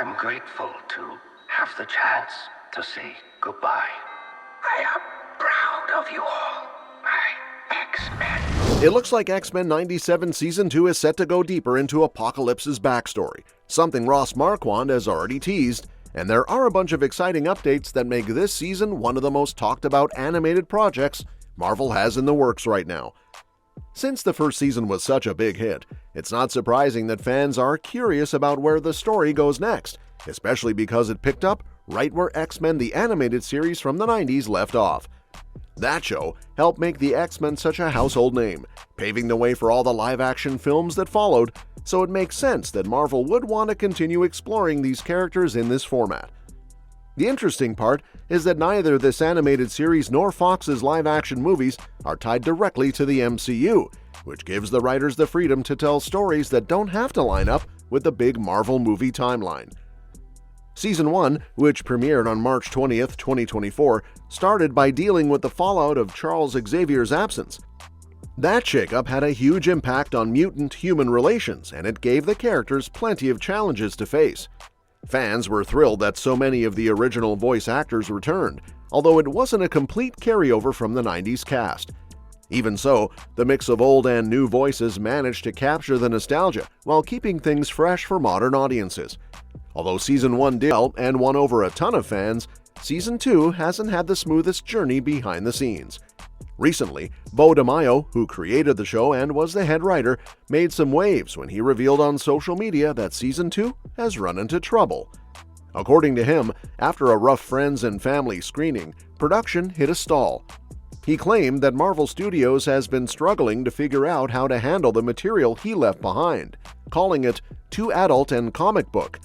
I'm grateful to have the chance to say goodbye. I am proud of you all, my X-Men. It looks like X-Men 97 Season 2 is set to go deeper into Apocalypse's backstory, something Ross Marquand has already teased, and there are a bunch of exciting updates that make this season one of the most talked about animated projects Marvel has in the works right now. Since the first season was such a big hit, it's not surprising that fans are curious about where the story goes next, especially because it picked up right where X-Men the Animated Series from the 90s left off. That show helped make the X-Men such a household name, paving the way for all the live-action films that followed, so it makes sense that Marvel would want to continue exploring these characters in this format. The interesting part is that neither this animated series nor Fox's live-action movies are tied directly to the MCU, which gives the writers the freedom to tell stories that don't have to line up with the big Marvel movie timeline. Season 1, which premiered on March 20th, 2024, started by dealing with the fallout of Charles Xavier's absence. That shakeup had a huge impact on mutant-human relations, and it gave the characters plenty of challenges to face. Fans were thrilled that so many of the original voice actors returned, although it wasn't a complete carryover from the 90s cast. Even so, the mix of old and new voices managed to capture the nostalgia while keeping things fresh for modern audiences. Although Season 1 did well and won over a ton of fans, Season 2 hasn't had the smoothest journey behind the scenes. Recently, Beau DeMaio, who created the show and was the head writer, made some waves when he revealed on social media that Season 2 has run into trouble. According to him, after a rough friends and family screening, production hit a stall. He claimed that Marvel Studios has been struggling to figure out how to handle the material he left behind, calling it too adult and comic book.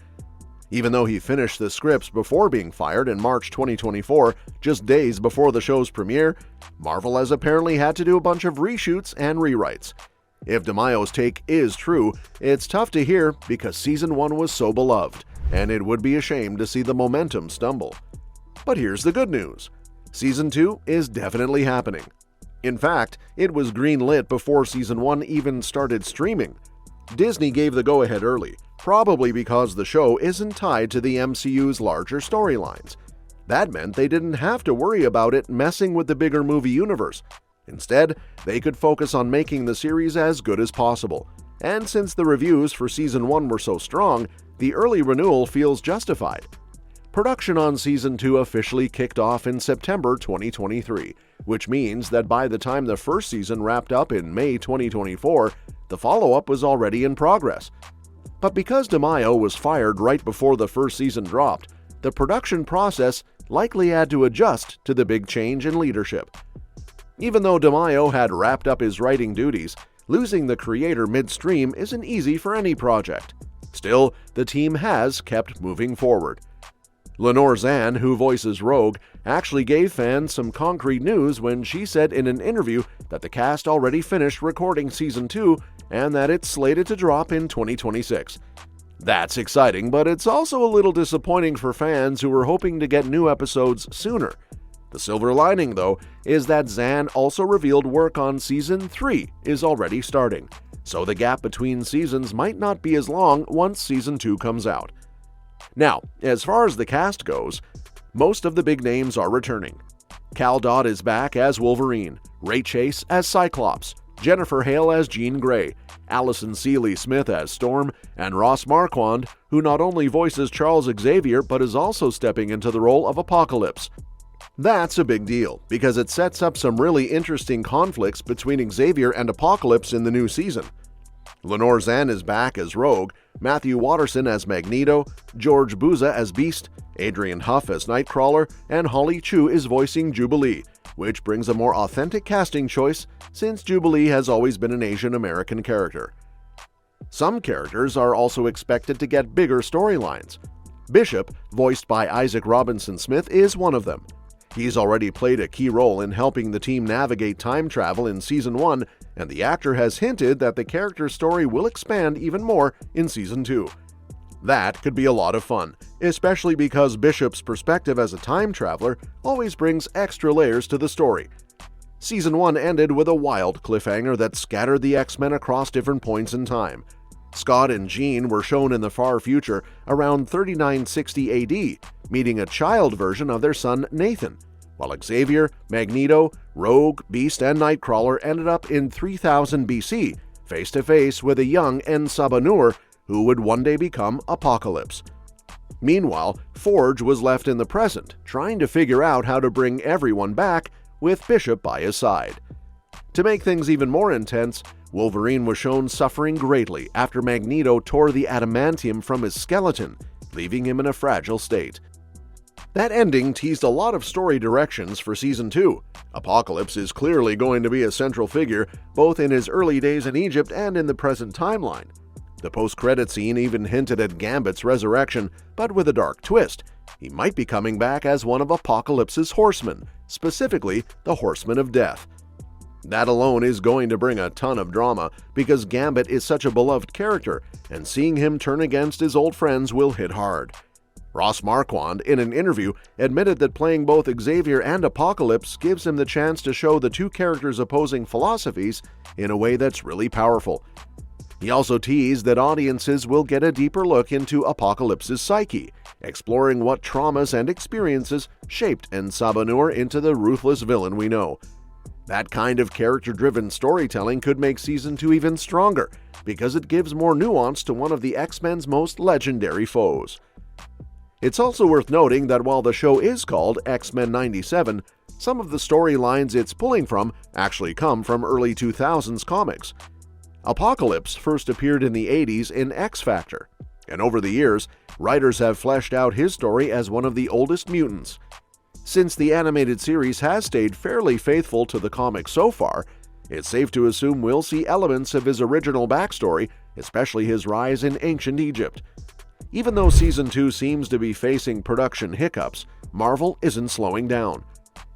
Even though he finished the scripts before being fired in March 2024, just days before the show's premiere, Marvel has apparently had to do a bunch of reshoots and rewrites. If DeMaio's take is true, it's tough to hear because Season 1 was so beloved, and it would be a shame to see the momentum stumble. But here's the good news. Season 2 is definitely happening. In fact, it was greenlit before Season 1 even started streaming. Disney gave the go-ahead early, probably because the show isn't tied to the MCU's larger storylines. That meant they didn't have to worry about it messing with the bigger movie universe. Instead, they could focus on making the series as good as possible. And since the reviews for Season 1 were so strong, the early renewal feels justified. Production on Season 2 officially kicked off in September 2023, which means that by the time the first season wrapped up in May 2024, the follow-up was already in progress. But because DeMaio was fired right before the first season dropped, the production process likely had to adjust to the big change in leadership. Even though DeMaio had wrapped up his writing duties, losing the creator midstream isn't easy for any project. Still, the team has kept moving forward. Lenore Zan, who voices Rogue, actually gave fans some concrete news when she said in an interview that the cast already finished recording Season 2 and that it's slated to drop in 2026. That's exciting, but it's also a little disappointing for fans who were hoping to get new episodes sooner. The silver lining, though, is that Zan also revealed work on Season 3 is already starting, so the gap between seasons might not be as long once Season 2 comes out. Now, as far as the cast goes, most of the big names are returning. Cal Dodd is back as Wolverine, Ray Chase as Cyclops, Jennifer Hale as Jean Grey, Allison Seeley-Smith as Storm, and Ross Marquand, who not only voices Charles Xavier but is also stepping into the role of Apocalypse. That's a big deal, because it sets up some really interesting conflicts between Xavier and Apocalypse in the new season. Lenore Zan is back as Rogue, Matthew Watterson as Magneto, George Buza as Beast, Adrian Huff as Nightcrawler, and Holly Chu is voicing Jubilee, which brings a more authentic casting choice since Jubilee has always been an Asian American character. Some characters are also expected to get bigger storylines. Bishop, voiced by Isaac Robinson Smith, is one of them. He's already played a key role in helping the team navigate time travel in Season 1, and the actor has hinted that the character's story will expand even more in Season 2. That could be a lot of fun, especially because Bishop's perspective as a time traveler always brings extra layers to the story. Season 1 ended with a wild cliffhanger that scattered the X-Men across different points in time. Scott and Jean were shown in the far future around 3960 AD, meeting a child version of their son Nathan, while Xavier, Magneto, Rogue, Beast, and Nightcrawler ended up in 3000 BC, face-to-face with a young En-Sabah-Nur who would one day become Apocalypse. Meanwhile, Forge was left in the present, trying to figure out how to bring everyone back with Bishop by his side. To make things even more intense, Wolverine was shown suffering greatly after Magneto tore the adamantium from his skeleton, leaving him in a fragile state. That ending teased a lot of story directions for Season 2. Apocalypse is clearly going to be a central figure, both in his early days in Egypt and in the present timeline. The post-credit scene even hinted at Gambit's resurrection, but with a dark twist. He might be coming back as one of Apocalypse's horsemen, specifically the Horseman of Death. That alone is going to bring a ton of drama because Gambit is such a beloved character, and seeing him turn against his old friends will hit hard. Ross Marquand, in an interview, admitted that playing both Xavier and Apocalypse gives him the chance to show the two characters' opposing philosophies in a way that's really powerful. He also teased that audiences will get a deeper look into Apocalypse's psyche, exploring what traumas and experiences shaped En-Sabah-Nur into the ruthless villain we know. That kind of character-driven storytelling could make Season 2 even stronger, because it gives more nuance to one of the X-Men's most legendary foes. It's also worth noting that while the show is called X-Men 97, some of the storylines it's pulling from actually come from early 2000s comics. Apocalypse first appeared in the 80s in X-Factor, and over the years, writers have fleshed out his story as one of the oldest mutants. Since the animated series has stayed fairly faithful to the comics so far, it's safe to assume we'll see elements of his original backstory, especially his rise in ancient Egypt. Even though Season 2 seems to be facing production hiccups, Marvel isn't slowing down.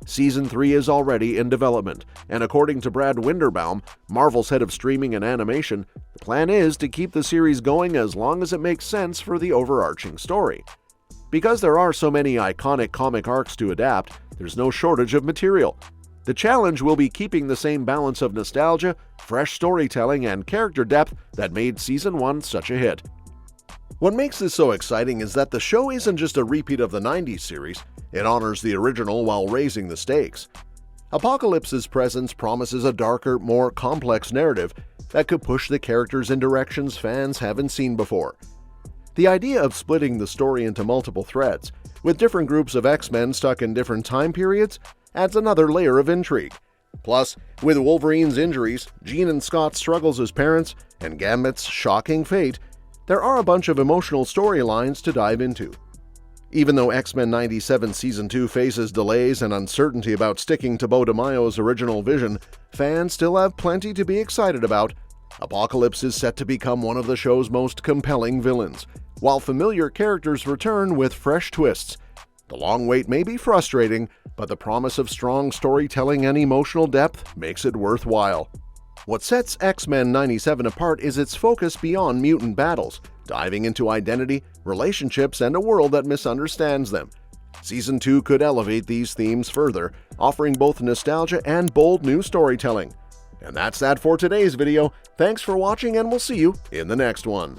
Season 3 is already in development, and according to Brad Winderbaum, Marvel's head of streaming and animation, the plan is to keep the series going as long as it makes sense for the overarching story. Because there are so many iconic comic arcs to adapt, there's no shortage of material. The challenge will be keeping the same balance of nostalgia, fresh storytelling, and character depth that made Season 1 such a hit. What makes this so exciting is that the show isn't just a repeat of the 90s series, it honors the original while raising the stakes. Apocalypse's presence promises a darker, more complex narrative that could push the characters in directions fans haven't seen before. The idea of splitting the story into multiple threads, with different groups of X-Men stuck in different time periods, adds another layer of intrigue. Plus, with Wolverine's injuries, Jean and Scott's struggles as parents, and Gambit's shocking fate, there are a bunch of emotional storylines to dive into. Even though X-Men 97 Season 2 faces delays and uncertainty about sticking to Beau DeMaio's original vision, fans still have plenty to be excited about. Apocalypse is set to become one of the show's most compelling villains, while familiar characters return with fresh twists. The long wait may be frustrating, but the promise of strong storytelling and emotional depth makes it worthwhile. What sets X-Men 97 apart is its focus beyond mutant battles, diving into identity, relationships, and a world that misunderstands them. Season 2 could elevate these themes further, offering both nostalgia and bold new storytelling. And that's that for today's video. Thanks for watching, and we'll see you in the next one.